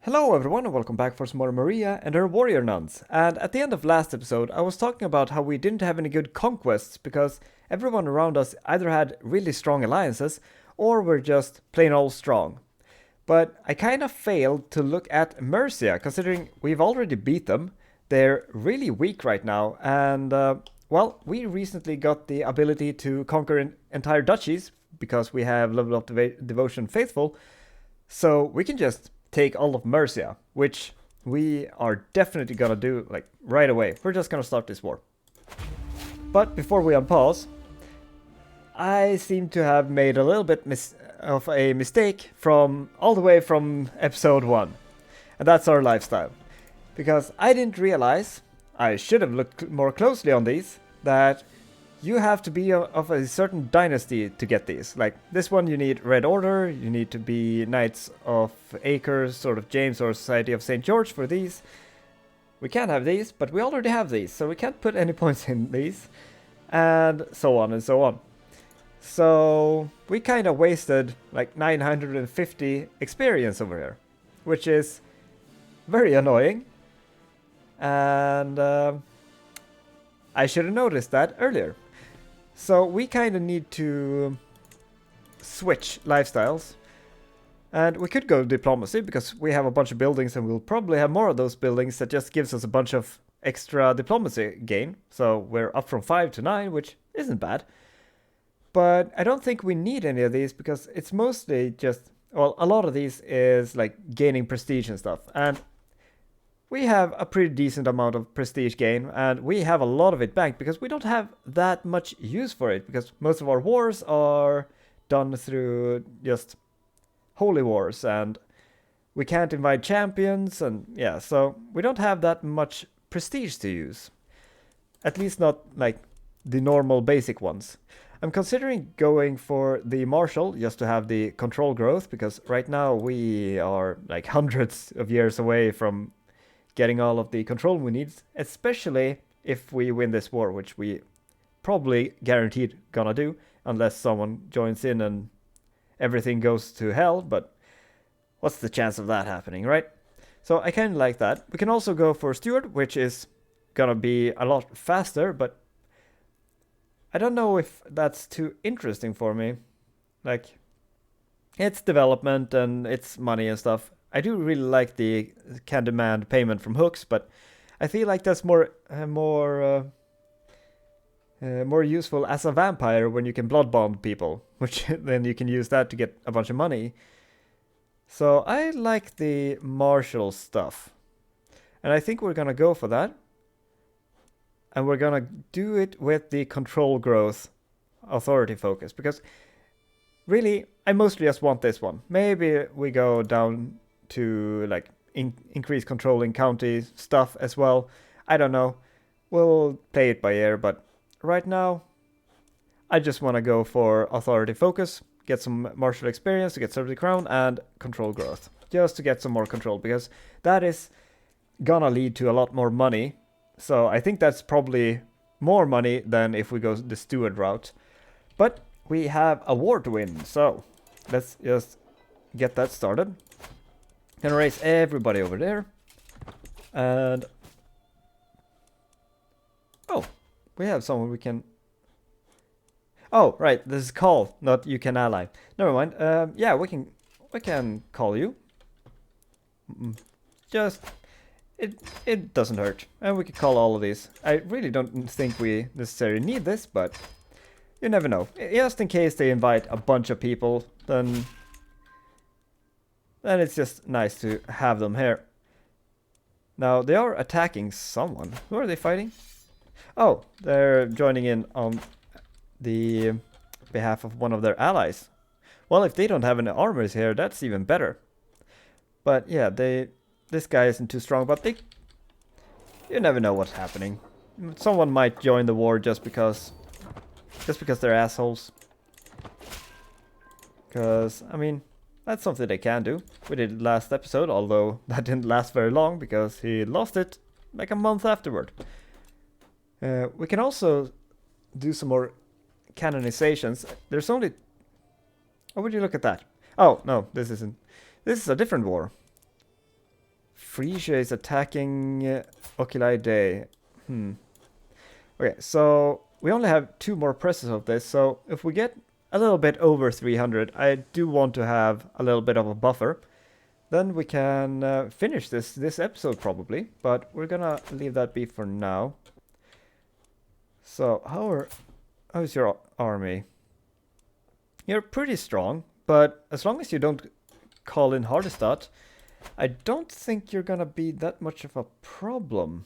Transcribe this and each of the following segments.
Hello everyone and welcome back for some more Maria and her warrior nuns. And at the end of last episode I was talking about how we didn't have any good conquests because everyone around us either had really strong alliances or were just plain old strong. But I kind of failed to look at Mercia considering we've already beat them. They're really weak right now and well, we recently got the ability to conquer entire duchies because we have leveled up devotion faithful. So we can just take all of Mercia, which we are definitely gonna do like right away. We're just gonna start this war. But before we unpause, I seem to have made a little bit of a mistake from all the way from episode 1. And that's our lifestyle. Because I didn't realize, I should have looked more closely on these, that you have to be of a certain dynasty to get these. Like this one you need Red Order, you need to be Knights of Acres, sort of James or Society of St. George for these. We can't have these, but we already have these, so we can't put any points in these. And so on and so on. So we kind of wasted like 950 experience over here, which is very annoying. And I should have noticed that earlier. So we kind of need to switch lifestyles. And we could go diplomacy because we have a bunch of buildings and we'll probably have more of those buildings that just gives us a bunch of extra diplomacy gain. So we're up from 5 to 9, which isn't bad. But I don't think we need any of these because it's mostly just, well, a lot of these is like gaining prestige and stuff. And we have a pretty decent amount of prestige gain, and we have a lot of it banked because we don't have that much use for it, because most of our wars are done through just holy wars, and we can't invite champions, and yeah, so we don't have that much prestige to use. At least not like the normal basic ones. I'm considering going for the Marshal just to have the control growth, because right now we are like hundreds of years away from getting all of the control we need, especially if we win this war, which we probably guaranteed gonna do, unless someone joins in and everything goes to hell, but what's the chance of that happening, right? So I kind of like that. We can also go for Steward, which is gonna be a lot faster, but I don't know if that's too interesting for me. Like, it's development and it's money and stuff. I do really like the can demand payment from hooks, but I feel like that's more useful as a vampire when you can blood bond people, which then you can use that to get a bunch of money. So I like the martial stuff, and I think we're gonna go for that, and we're gonna do it with the control growth authority focus, because really I mostly just want this one. Maybe we go down to like increase control in county stuff as well. I don't know. We'll play it by ear, but right now I just want to go for authority focus, get some martial experience to get Servant Crown, and control growth, just to get some more control, because that is gonna lead to a lot more money. So I think that's probably more money than if we go the steward route. But we have a war to win, so let's just get that started. Gonna raise everybody over there. And oh, we have someone we can. Oh, right, this is call, not you can ally. Never mind. Yeah, we can call you. Just it doesn't hurt, and we can call all of these. I really don't think we necessarily need this, but you never know. Just in case they invite a bunch of people, then it's just nice to have them here. Now, they are attacking someone. Who are they fighting? Oh, they're joining in on the behalf of one of their allies. Well, if they don't have any armors here, that's even better. But yeah, this guy isn't too strong, but you never know what's happening. Someone might join the war just because they're assholes. Because, I mean, that's something they can do. We did it last episode, although that didn't last very long because he lost it like a month afterward. We can also do some more canonizations. There's only... Oh, would you look at that? Oh, no, this isn't. This is a different war. Frisia is attacking Oculi Day. Okay, so we only have 2 more presses of this, so if we get a little bit over 300, I do want to have a little bit of a buffer. Then we can finish this episode probably, but we're gonna leave that be for now. So how's your army? You're pretty strong, but as long as you don't call in Hardestat, I don't think you're gonna be that much of a problem.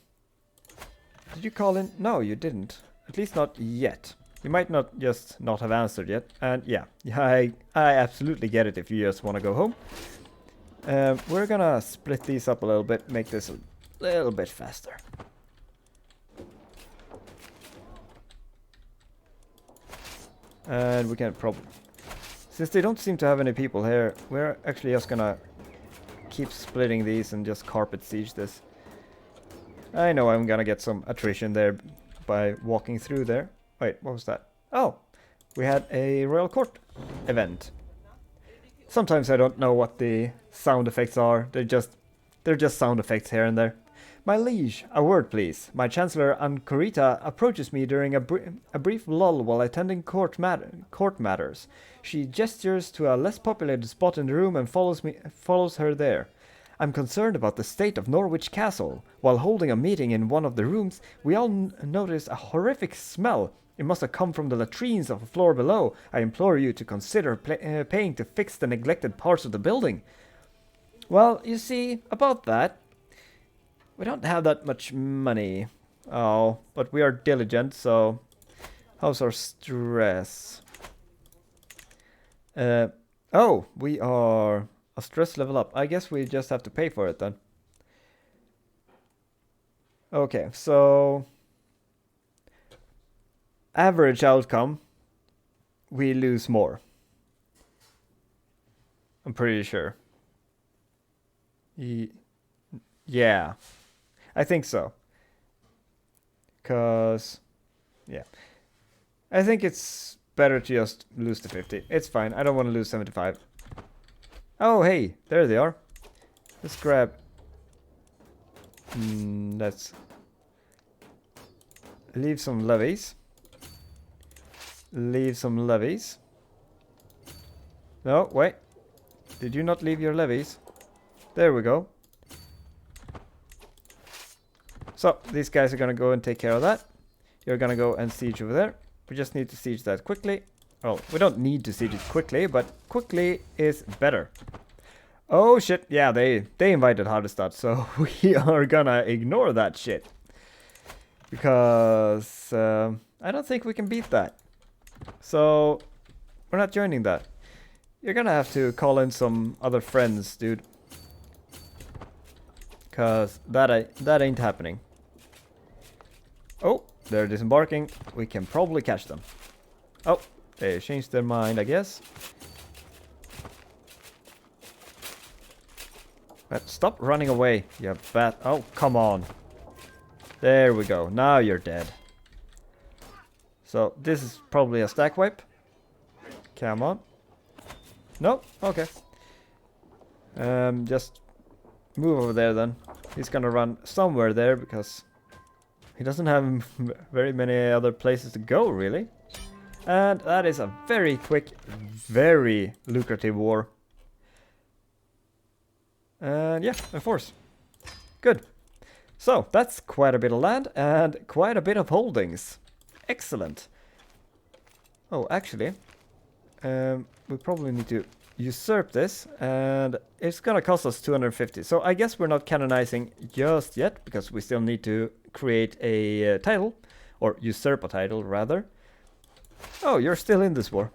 Did you call in? No, you didn't. At least not yet. You might not just not have answered yet. And yeah, I absolutely get it if you just want to go home. We're gonna split these up a little bit, make this a little bit faster. And we can probably... Since they don't seem to have any people here, we're actually just gonna keep splitting these and just carpet siege this. I know I'm gonna get some attrition there by walking through there. Wait, what was that? Oh, we had a royal court event. Sometimes I don't know what the sound effects are. They're just sound effects here and there. My liege, a word please. My Chancellor Ancorita approaches me during a brief lull while attending court matters. She gestures to a less populated spot in the room and follows her there. I'm concerned about the state of Norwich Castle. While holding a meeting in one of the rooms, we all notice a horrific smell. It must have come from the latrines of the floor below. I implore you to consider paying to fix the neglected parts of the building. Well, you see, about that, we don't have that much money. Oh, but we are diligent, so... How's our stress? Oh, we are a stress level up. I guess we just have to pay for it then. Okay, so... Average outcome, we lose more. I'm pretty sure. Yeah, I think so. Cause, yeah. I think it's better to just lose the 50. It's fine, I don't want to lose 75. Oh, hey, there they are. Let's grab... let's... leave some levies. Leave some levies. No, wait. Did you not leave your levies? There we go. So, these guys are gonna go and take care of that. You're gonna go and siege over there. We just need to siege that quickly. Well, we don't need to siege it quickly, but quickly is better. Oh shit, yeah, they invited Hardestat, so we are gonna ignore that shit. Because I don't think we can beat that. So, we're not joining that. You're gonna have to call in some other friends, dude. Cause that ain't happening. Oh, they're disembarking. We can probably catch them. Oh, they changed their mind, I guess. But stop running away, you bat. Oh, come on. There we go. Now you're dead. So, this is probably a stack wipe. Come on. No? Okay. Just move over there then. He's gonna run somewhere there because he doesn't have very many other places to go, really. And that is a very quick, very lucrative war. And yeah, enforce. Good. So, that's quite a bit of land and quite a bit of holdings. Excellent. Oh, actually, we probably need to usurp this, and it's gonna cost us 250. So I guess we're not canonizing just yet, because we still need to create a title, or usurp a title, rather. Oh, you're still in this war.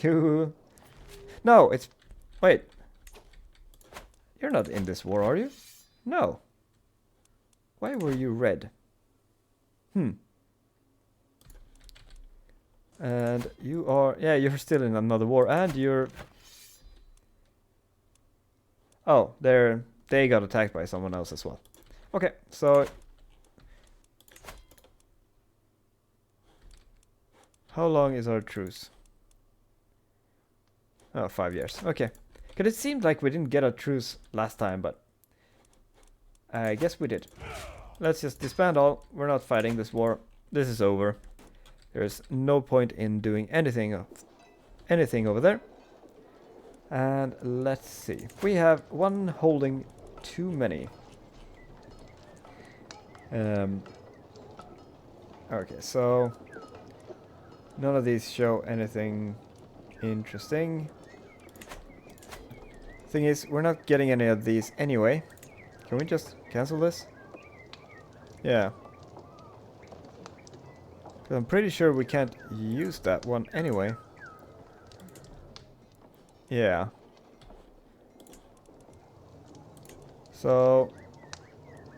You... No, it's... Wait. You're not in this war, are you? No. Why were you red? And you are... Yeah, you're still in another war, and you're... Oh, they got attacked by someone else as well. Okay, so... How long is our truce? Oh, 5 years. Okay. Because it seemed like we didn't get a truce last time, but... I guess we did. Let's just disband all. We're not fighting this war. This is over. There's no point in doing anything over there. And let's see. We have one holding too many. Okay, so none of these show anything interesting. Thing is, we're not getting any of these anyway. Can we just cancel this? Yeah. I'm pretty sure we can't use that one anyway. Yeah. So,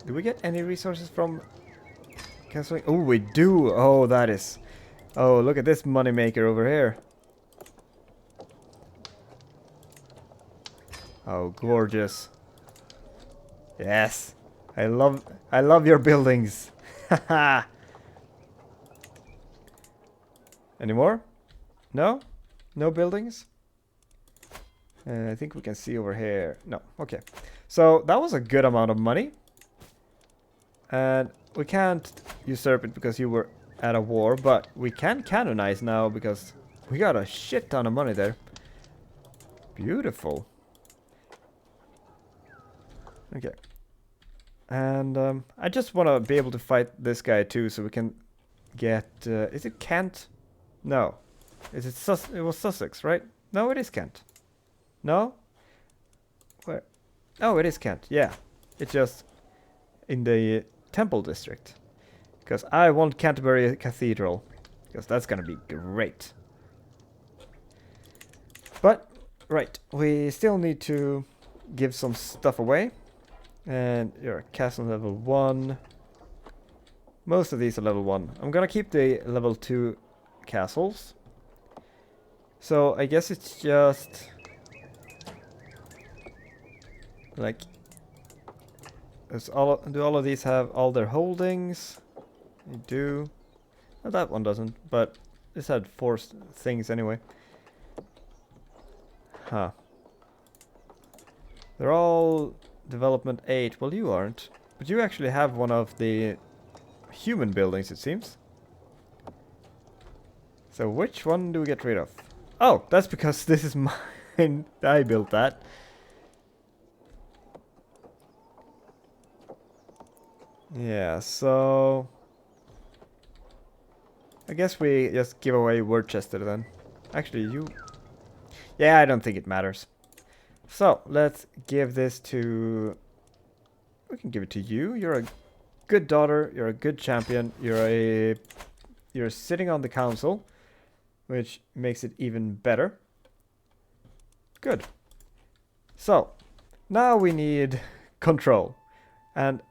do we get any resources from canceling? Oh, we do! Oh, that is... Oh, look at this moneymaker over here. Oh, gorgeous. Yes. I love your buildings. Haha. Any more? No? No buildings? I think we can see over here. No, okay. So that was a good amount of money. And we can't usurp it because you were at a war, but we can canonize now because we got a shit ton of money there. Beautiful. Okay. And I just want to be able to fight this guy too, so we can get... is it Kent? No. Is it it was Sussex, right? No, it is Kent. No? Where? Oh, it is Kent, yeah. It's just in the Temple District. Because I want Canterbury Cathedral. Because that's gonna be great. But, right, we still need to give some stuff away. And you're a castle level 1. Most of these are level 1. I'm gonna keep the level 2 castles. So I guess it's just like do all of these have all their holdings? They do. No, that one doesn't, but this had 4 things anyway. Huh. They're all development 8. Well, you aren't. But you actually have one of the human buildings, it seems. So which one do we get rid of? Oh, that's because this is mine. I built that. Yeah, so... I guess we just give away Worcester then. Actually, you... Yeah, I don't think it matters. So, let's give this to... We can give it to you. You're a good daughter. You're a good champion. You're sitting on the council, which makes it even better. Good. So, now we need control. And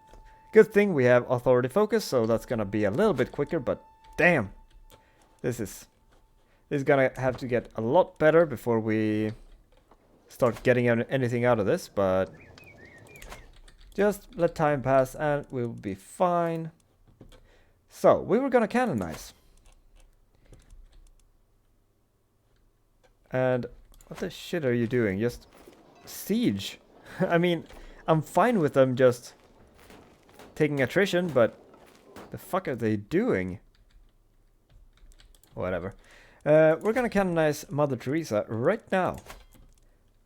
good thing we have authority focus, so that's gonna be a little bit quicker, but damn. This is gonna have to get a lot better before we start getting anything out of this, but just let time pass and we'll be fine. So, we were gonna canonize. And what the shit are you doing? Just siege. I mean, I'm fine with them just taking attrition, but the fuck are they doing? Whatever. We're gonna canonize Mother Teresa right now.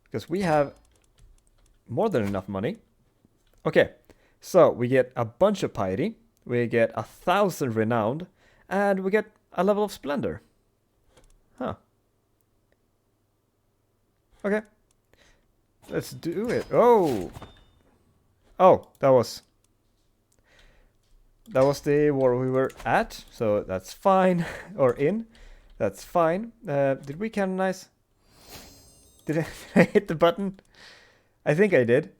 Because we have more than enough money. Okay, so we get a bunch of piety. We get 1,000 renowned. And we get a level of splendor. Huh. Okay. Let's do it. Oh! Oh, that was the war we were at, so that's fine. Or in. That's fine. Did we canonize? Did I hit the button? I think I did.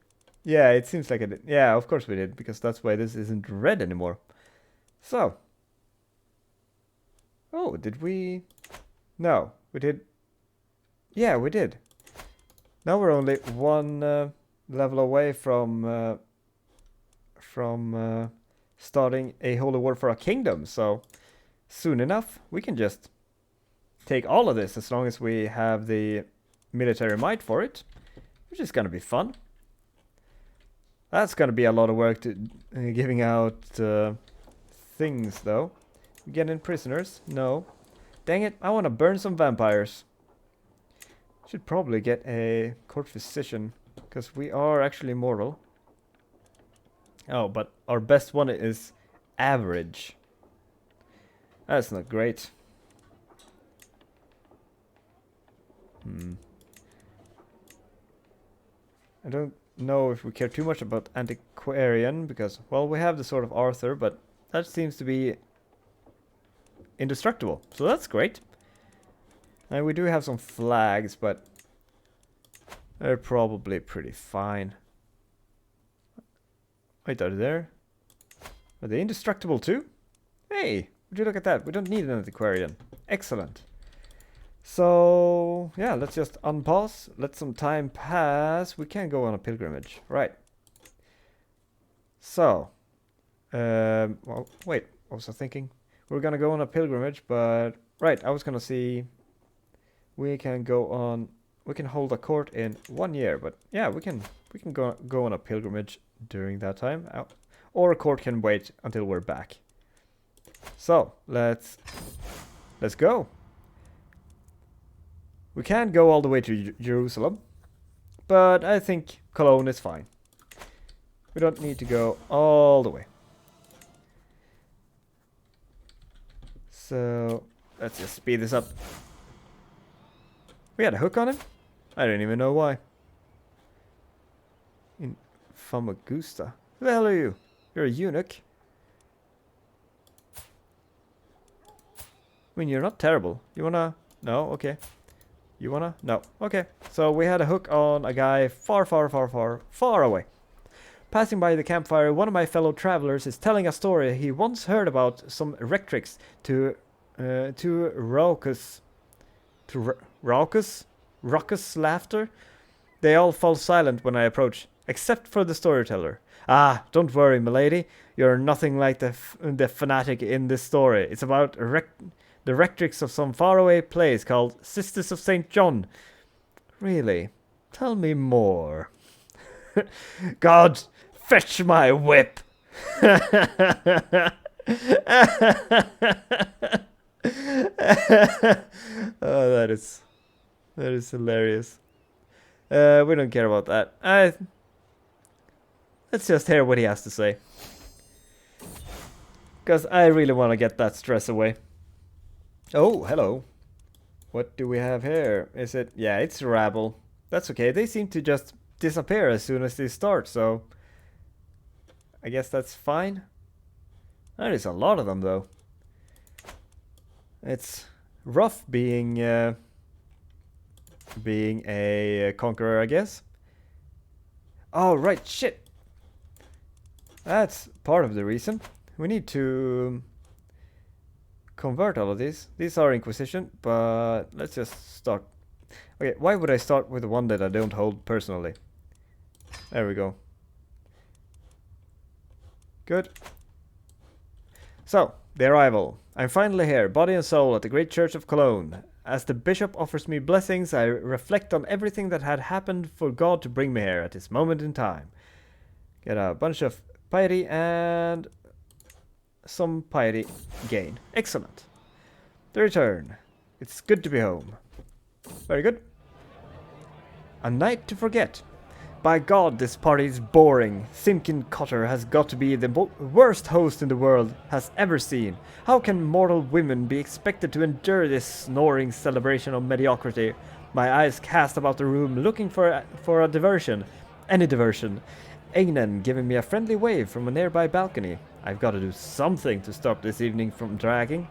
Yeah, it seems like I did. Yeah, of course we did, because that's why this isn't red anymore. So. Oh, did we? No, we did. Yeah, we did. Now we're only one level away from starting a holy war for a kingdom. So soon enough, we can just take all of this as long as we have the military might for it, which is gonna be fun. That's gonna be a lot of work to giving out things, though. We get in prisoners? No. Dang it, I want to burn some vampires. Should probably get a court physician, because we are actually mortal. Oh, but our best one is average. That's not great. I don't know if we care too much about antiquarian, because, well, we have the Sword of Arthur, but that seems to be indestructible, so that's great. And we do have some flags, but they're probably pretty fine. Wait, are they there? Are they indestructible too? Hey, would you look at that? We don't need an antiquarian. Excellent. So, yeah, let's just unpause. Let some time pass. We can go on a pilgrimage. Right. So, well, wait, what was I thinking? We're gonna go on a pilgrimage, but, right, I was gonna see, we can go on, we can hold a court in 1 year, but yeah, we can go on a pilgrimage during that time. Or a court can wait until we're back. So, let's go. We can't go all the way to Jerusalem, but I think Cologne is fine. We don't need to go all the way. So, let's just speed this up. We had a hook on him? I don't even know why. In Famagusta. Who the hell are you? You're a eunuch. I mean, you're not terrible. You wanna... No? Okay. You wanna? No. Okay. So we had a hook on a guy far away. Passing by the campfire, one of my fellow travelers is telling a story he once heard about some rectrix to raucous laughter. They all fall silent when I approach, except for the storyteller. Ah, don't worry, milady. You're nothing like the fanatic in this story. It's about the rectrix of some faraway place called Sisters of St. John. Really? Tell me more. God, fetch my whip! Oh, that is hilarious. We don't care about that. Let's just hear what he has to say. Because I really want to get that stress away. Oh, hello. What do we have here? Is it... Yeah, it's rabble. That's okay. They seem to just disappear as soon as they start, so... I guess that's fine. There is a lot of them, though. It's rough being a conqueror, I guess. Oh, right, shit. That's part of the reason. We need to convert all of these. These are Inquisition, but let's just start. Okay, why would I start with the one that I don't hold personally? There we go. Good. So, the arrival. I'm finally here, body and soul, at the great church of Cologne. As the bishop offers me blessings, I reflect on everything that had happened for God to bring me here at this moment in time. Get a bunch of piety and some piety gain. Excellent. The return. It's good to be home. Very good. A night to forget. By God, this party is boring. Simkin Cotter has got to be the worst host in the world has ever seen. How can mortal women be expected to endure this snoring celebration of mediocrity? My eyes cast about the room, looking for a diversion. Any diversion. Egnen giving me a friendly wave from a nearby balcony. I've got to do something to stop this evening from dragging.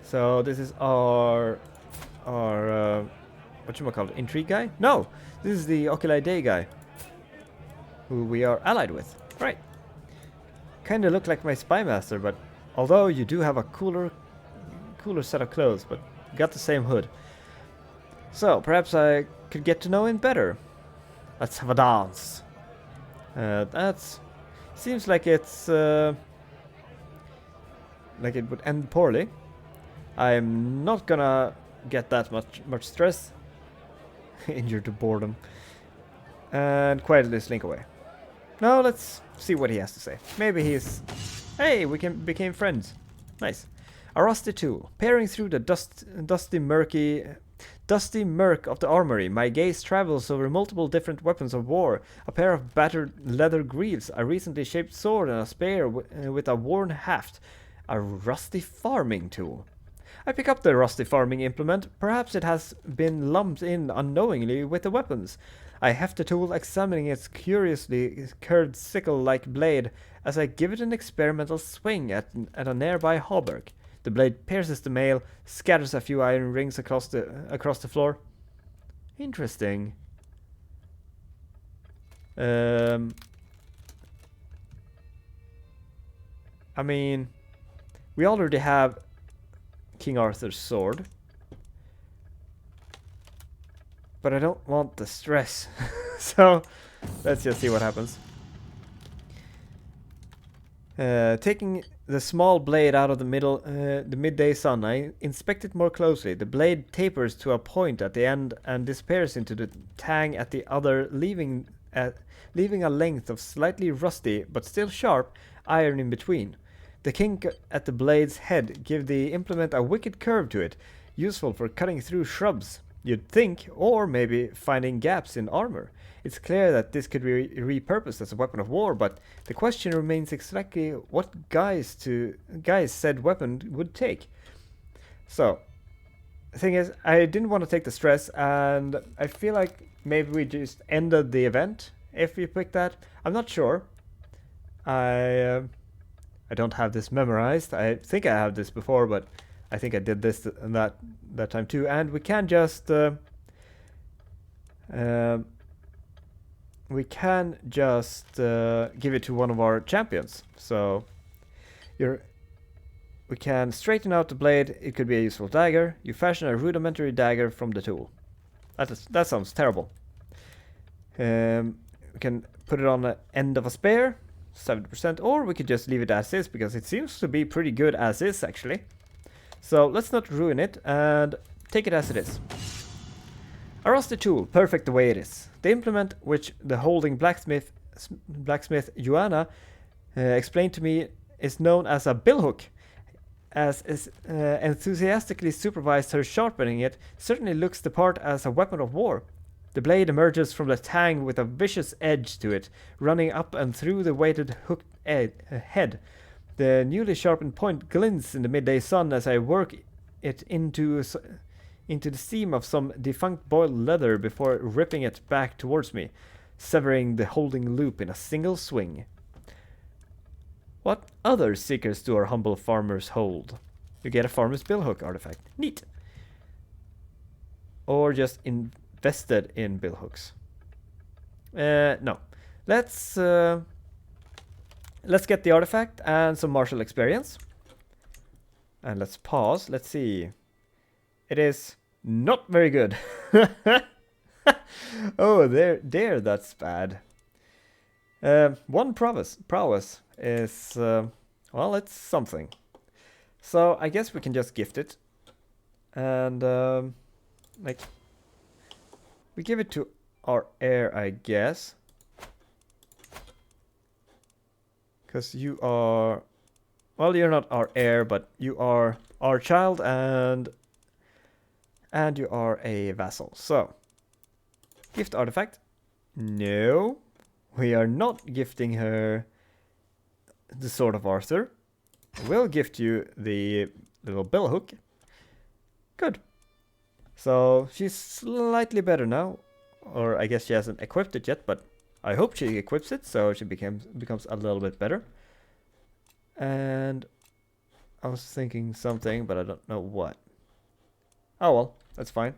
So this is our whatchamacallit, intrigue guy? No! This is the Oculi Dei guy, who we are allied with. Right. Kinda look like my spy master, but although you do have a cooler set of clothes, but got the same hood. So, perhaps I could get to know him better. Let's have a dance. That's... Seems like it's... like it would end poorly. I'm not gonna get that much stress. Injured to boredom. And quietly slink away. No, let's see what he has to say. Maybe he's... Hey, we became friends. Nice. A rusty tool. Peering through the dusty murk of the armory, my gaze travels over multiple different weapons of war. A pair of battered leather greaves, a recently shaped sword, and a spear with a worn haft. A rusty farming tool. I pick up the rusty farming implement. Perhaps it has been lumped in unknowingly with the weapons. I heft the tool, examining its curiously curved sickle-like blade as I give it an experimental swing at a nearby hauberk. The blade pierces the mail, scatters a few iron rings across the floor. Interesting. I mean, we already have King Arthur's sword, but I don't want the stress. So let's just see what happens. Taking the small blade out of the midday sun, I inspect it more closely. The blade tapers to a point at the end and disappears into the tang at the other, leaving a length of slightly rusty but still sharp iron in between. The kink at the blade's head give the implement a wicked curve to it, useful for cutting through shrubs, you'd think, or maybe finding gaps in armor. It's clear that this could be repurposed as a weapon of war, but the question remains exactly what guise said weapon would take. So, the thing is, I didn't want to take the stress, and I feel like maybe we just ended the event if we picked that. I'm not sure. I don't have this memorized. I think I have this before, but I think I did this that time too. And we can just give it to one of our champions. So we can straighten out the blade. It could be a useful dagger. You fashion a rudimentary dagger from the tool. That sounds terrible. We can put it on the end of a spear, 70%, or we could just leave it as is because it seems to be pretty good as is actually. So let's not ruin it and take it as it is. A rusty tool, perfect the way it is. The implement which the holding blacksmith Joanna explained to me is known as a billhook. As enthusiastically supervised her sharpening it, certainly looks the part as a weapon of war. The blade emerges from the tang with a vicious edge to it, running up and through the weighted hooked head. The newly sharpened point glints in the midday sun as I work it into the seam of some defunct boiled leather before ripping it back towards me, severing the holding loop in a single swing. What other secrets do our humble farmers hold? You get a farmer's billhook artifact. Neat. Or just invested in billhooks. No. Let's get the artifact and some martial experience. And let's pause. Let's see. It is not very good. Oh, there, that's bad. One prowess is, well, it's something. So I guess we can just gift it. And, like, we give it to our heir, I guess. Because you are, well, you're not our heir, but you are our child, and you are a vassal. So, gift artifact. No, we are not gifting her the Sword of Arthur. We'll gift you the little billhook. Good. So she's slightly better now, or I guess she hasn't equipped it yet, but I hope she equips it so she becomes a little bit better. And I was thinking something, but I don't know what. Oh well, that's fine.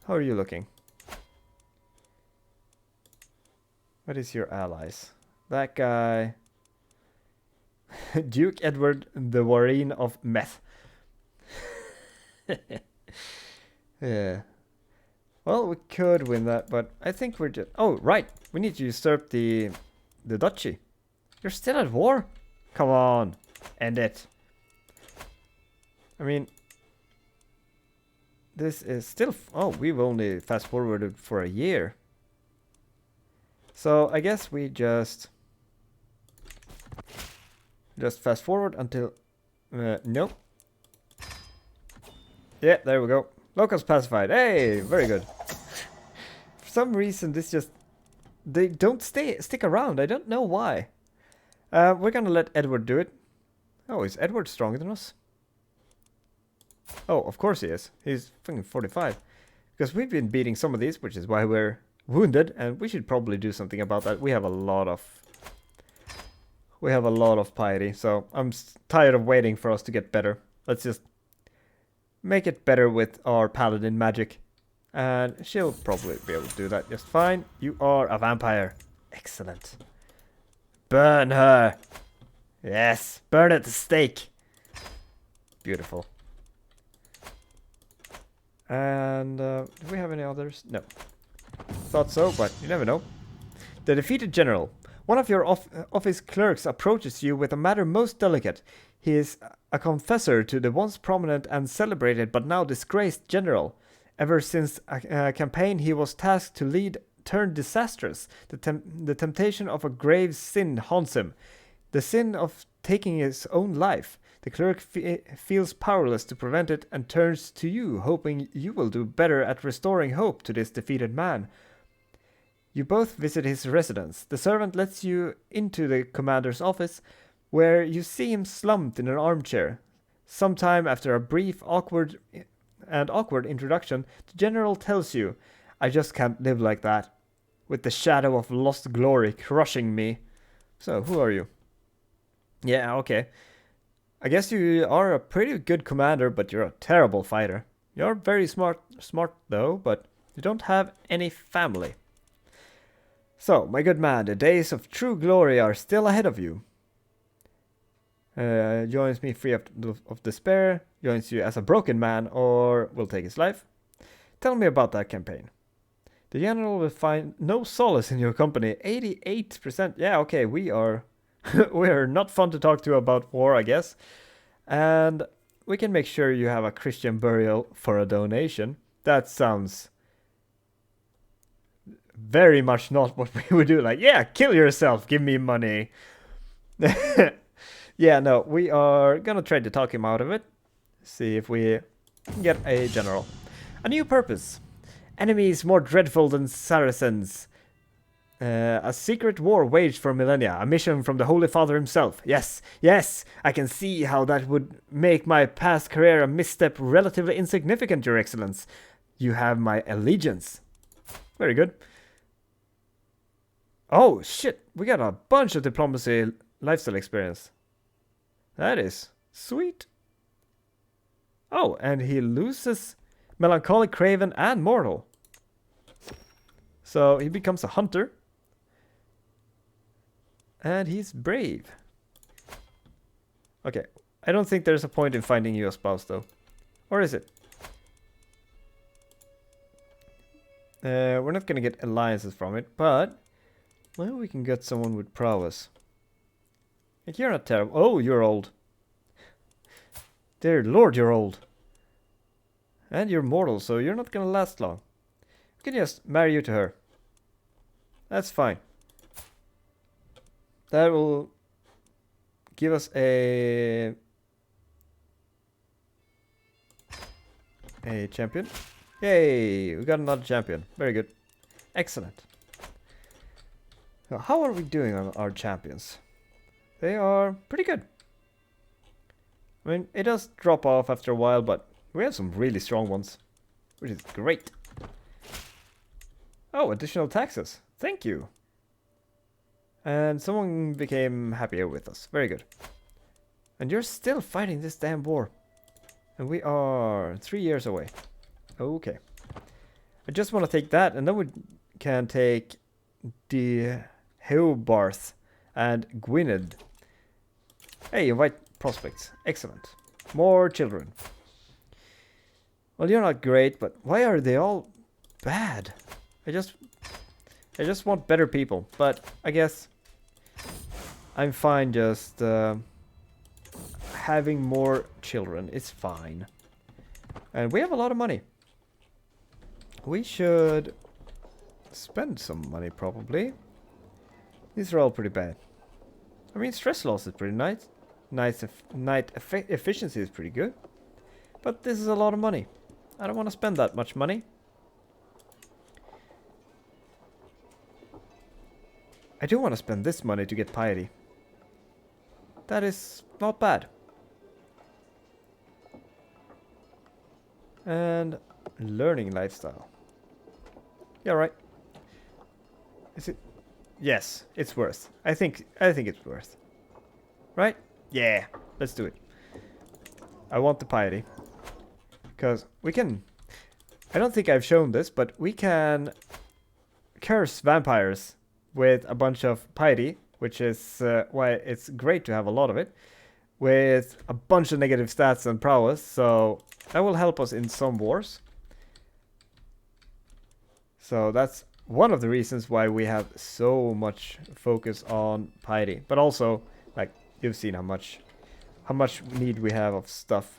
How are you looking? What is your allies? That guy. Duke Edward the Warren of Meth. Yeah. Well, we could win that, but I think we're just... Oh, right. We need to usurp the duchy. You're still at war? Come on. End it. I mean... This is still... Oh, we've only fast-forwarded for a year. So I guess we just fast forward until nope. Yeah, there we go. Locals pacified. Hey, very good. For some reason, they don't stick around. I don't know why. We're gonna let Edward do it. Oh, is Edward stronger than us? Oh, of course he is. He's fucking 45. Because we've been beating some of these, which is why we're wounded, and we should probably do something about that. We have a lot of piety, so I'm tired of waiting for us to get better. Let's just make it better with our paladin magic. And she'll probably be able to do that just fine. You are a vampire. Excellent. Burn her. Yes, burn at the stake. Beautiful. And do we have any others? No. Thought so, but you never know. The defeated general. One of your office clerks approaches you with a matter most delicate. He is a confessor to the once prominent and celebrated but now disgraced general. Ever since a campaign he was tasked to lead turned disastrous, the temptation of a grave sin haunts him. The sin of taking his own life. The clerk feels powerless to prevent it and turns to you, hoping you will do better at restoring hope to this defeated man. You both visit his residence. The servant lets you into the commander's office, where you see him slumped in an armchair. Sometime after a brief, awkward introduction, the general tells you, "I just can't live like that, with the shadow of lost glory crushing me." So, who are you? Yeah, okay. I guess you are a pretty good commander, but you're a terrible fighter. You're very smart though, but you don't have any family. So, my good man, the days of true glory are still ahead of you. Joins me free of despair, joins you as a broken man, or will take his life. Tell me about that campaign. The general will find no solace in your company. 88%. Yeah, okay, we are not fun to talk to about war, I guess. And we can make sure you have a Christian burial for a donation. That sounds very much not what we would do. Like, yeah, kill yourself, give me money. Yeah, no, we are gonna try to talk him out of it. See if we can get a general. A new purpose. Enemies more dreadful than Saracens. A secret war waged for millennia. A mission from the Holy Father himself. Yes, yes, I can see how that would make my past career a misstep relatively insignificant, Your Excellence. You have my allegiance. Very good. Oh, shit. We got a bunch of diplomacy lifestyle experience. That is sweet. Oh, and he loses melancholic, craven, and mortal. So he becomes a hunter. And he's brave. Okay, I don't think there's a point in finding you a spouse, though. Or is it? We're not gonna get alliances from it, but well, we can get someone with prowess. Like, you're not terrible. Oh, you're old. Dear Lord, you're old. And you're mortal, so you're not gonna last long. We can just marry you to her. That's fine. That will give us a champion. Yay, we got another champion. Very good. Excellent. Now, how are we doing on our champions? They are pretty good. I mean, it does drop off after a while, but we have some really strong ones, which is great. Oh, additional taxes. Thank you. And someone became happier with us. Very good. And you're still fighting this damn war. And we are 3 years away. Okay. I just want to take that, and then we can take the Heobarth and Gwynedd. Hey, invite prospects. Excellent. More children. Well, you're not great, but why are they all bad? I just want better people, but I guess I'm fine just having more children. It's fine. And we have a lot of money. We should spend some money, probably. These are all pretty bad. I mean, stress loss is pretty nice. Night efficiency is pretty good. But this is a lot of money. I don't want to spend that much money. I do want to spend this money to get piety. That is not bad. And learning lifestyle. Yeah, right. Is it? Yes, it's worth. I think it's worth. Right? Yeah, let's do it. I want the piety. Because we can... I don't think I've shown this, but we can curse vampires with a bunch of piety, which is why it's great to have a lot of it, with a bunch of negative stats and prowess, so that will help us in some wars. So that's one of the reasons why we have so much focus on piety. But also, like, you've seen how much need we have of stuff.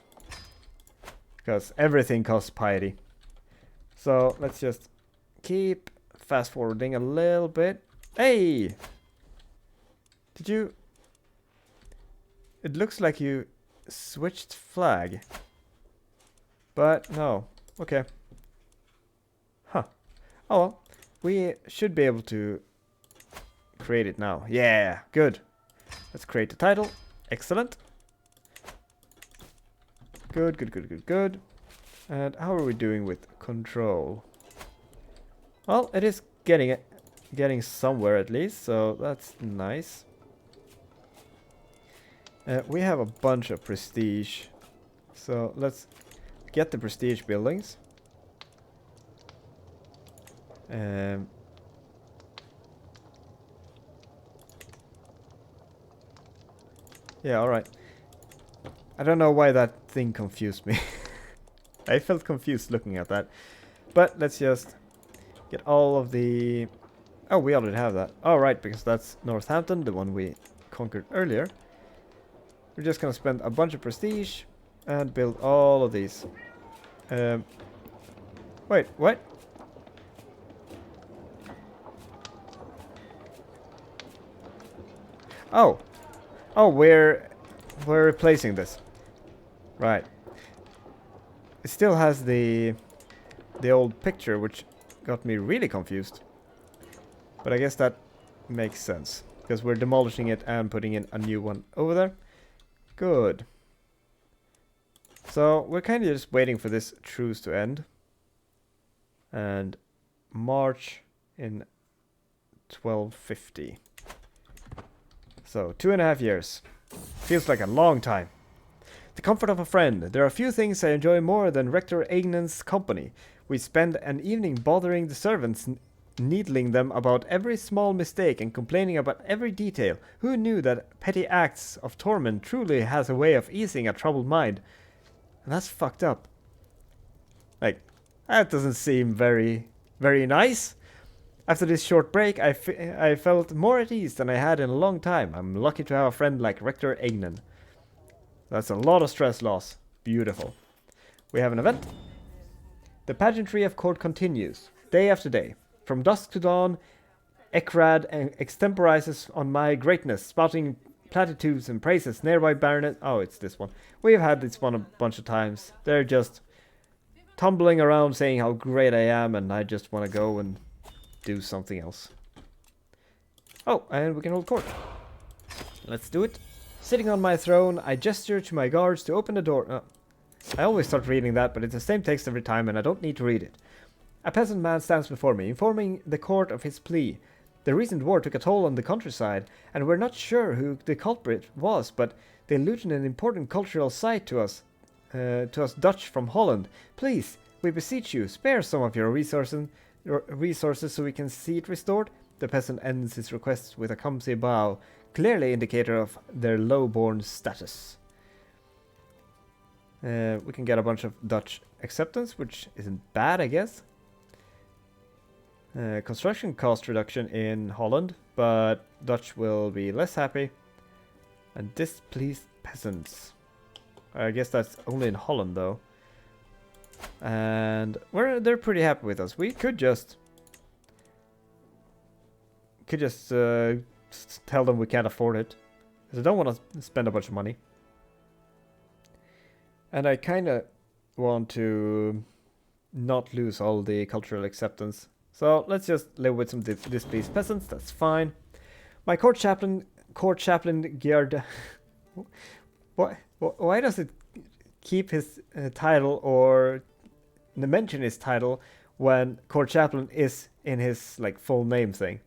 Because everything costs piety. So let's just keep fast forwarding a little bit. Hey! Did you... It looks like you switched flag. But no. Okay. Huh. Oh well. We should be able to create it now. Yeah, good. Let's create the title. Excellent. Good, good, good, good, good. And how are we doing with control? Well, it is getting somewhere at least, so that's nice. We have a bunch of prestige, so let's get the prestige buildings. Yeah, alright. I don't know why that thing confused me. I felt confused looking at that. But let's just get all of the... Oh, we already have that. Oh, right, because that's Northampton, the one we conquered earlier. We're just gonna spend a bunch of prestige and build all of these. Wait, what? Oh. Oh, we're replacing this. Right. It still has the old picture, which got me really confused. But I guess that makes sense, because we're demolishing it and putting in a new one over there. Good. So we're kind of just waiting for this truce to end. And March in 1250. So 2.5 years. Feels like a long time. The comfort of a friend. There are few things I enjoy more than Rector Aignan's company. We spend an evening bothering the servants, needling them about every small mistake and complaining about every detail. Who knew that petty acts of torment truly has a way of easing a troubled mind? And that's fucked up. Like, that doesn't seem very, very nice. After this short break, I felt more at ease than I had in a long time. I'm lucky to have a friend like Rector Aignan. That's a lot of stress loss. Beautiful. We have an event. The pageantry of court continues, day after day. From dusk to dawn, Ekrad extemporizes on my greatness, spouting platitudes and praises. Nearby baronet... Oh, it's this one. We've had this one a bunch of times. They're just tumbling around saying how great I am, and I just want to go and do something else. Oh, and we can hold court. Let's do it. Sitting on my throne, I gesture to my guards to open the door. Oh, I always start reading that, but it's the same text every time, and I don't need to read it. A peasant man stands before me, informing the court of his plea. The recent war took a toll on the countryside, and we're not sure who the culprit was, but they looted an important cultural site to us Dutch from Holland. Please, we beseech you, spare some of your resources so we can see it restored. The peasant ends his request with a clumsy bow, clearly indicator of their low-born status. We can get a bunch of Dutch acceptance, which isn't bad, I guess. Construction cost reduction in Holland, but Dutch will be less happy. And displeased peasants. I guess that's only in Holland, though. And they're pretty happy with us. We could just tell them we can't afford it. Because I don't want to spend a bunch of money. And I kind of want to not lose all the cultural acceptance. So let's just live with some displeased peasants. That's fine. My court chaplain Geard. Why does it keep his title or mention his title when court chaplain is in his like full name thing?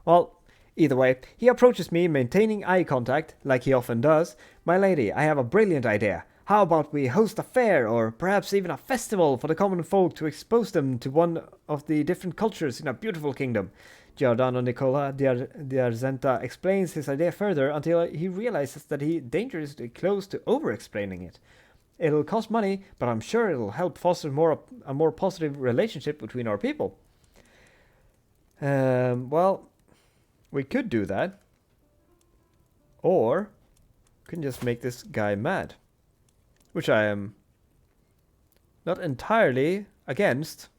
Well, either way, he approaches me maintaining eye contact like he often does. My lady, I have a brilliant idea. How about we host a fair or perhaps even a festival for the common folk to expose them to one of the different cultures in a beautiful kingdom? Giordano Nicola d'Arzenta explains his idea further until he realizes that he dangerously close to over-explaining it. It'll cost money, but I'm sure it'll help foster a more positive relationship between our people. Well, we could do that. Or we can just make this guy mad. Which I am not entirely against.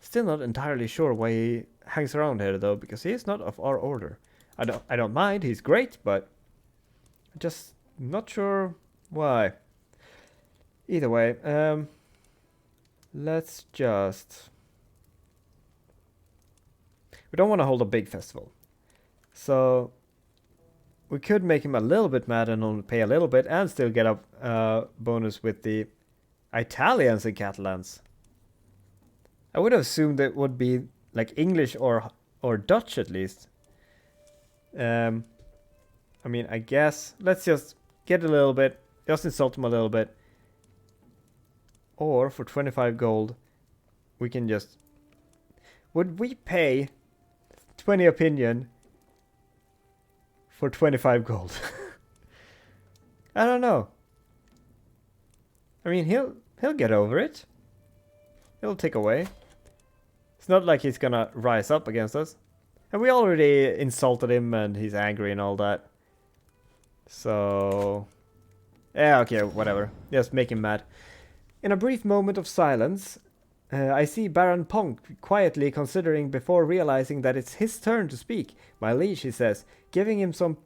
Still not entirely sure why he hangs around here though, because he is not of our order. I don't mind, he's great, but I'm just not sure why. Either way, let's just... We don't want to hold a big festival. So we could make him a little bit mad and only pay a little bit and still get a bonus with the Italians and Catalans. I would have assumed it would be like English or Dutch at least. I mean, I guess let's just get a little bit, just insult him a little bit. Or for 25 gold, we can just... Would we pay 20 opinion for 25 gold? I don't know. I mean, he'll get over it. He'll take away. It's not like he's gonna rise up against us. And we already insulted him and he's angry and all that. So... yeah, okay, whatever. Just make him mad. In a brief moment of silence, I see Baron Ponk quietly considering before realizing that it's his turn to speak. My liege, he says, giving him some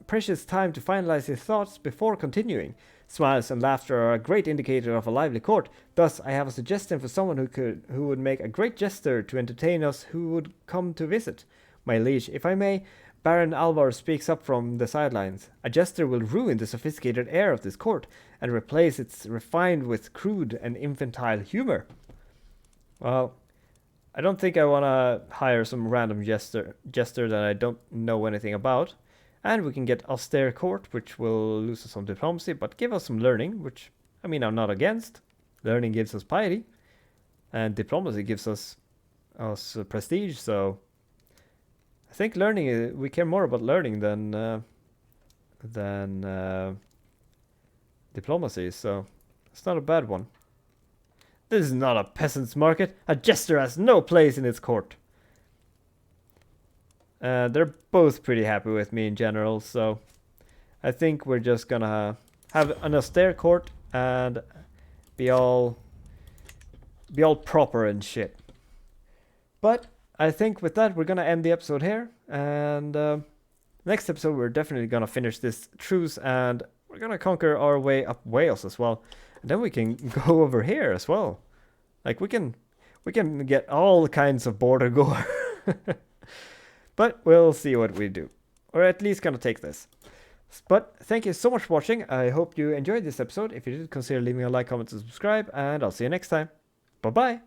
precious time to finalize his thoughts before continuing. Smiles and laughter are a great indicator of a lively court. Thus, I have a suggestion for someone who would make a great jester to entertain us who would come to visit. My liege, if I may, Baron Alvar speaks up from the sidelines. A jester will ruin the sophisticated air of this court and replace its refined with crude and infantile humor. Well, I don't think I want to hire some random jester that I don't know anything about. And we can get austere court, which will lose us some diplomacy, but give us some learning, which, I mean, I'm not against. Learning gives us piety, and diplomacy gives us prestige, so... I think learning, we care more about learning than diplomacy, so it's not a bad one. This is not a peasant's market. A jester has no place in its court. They're both pretty happy with me in general, so I think we're just gonna have an austere court and be all proper and shit. But I think with that we're gonna end the episode here, and next episode we're definitely gonna finish this truce and we're gonna conquer our way up Wales as well, and then we can go over here as well. Like we can get all kinds of border gore. But we'll see what we do. Or at least gonna take this. But thank you so much for watching. I hope you enjoyed this episode. If you did, consider leaving a like, comment, and subscribe. And I'll see you next time. Bye-bye.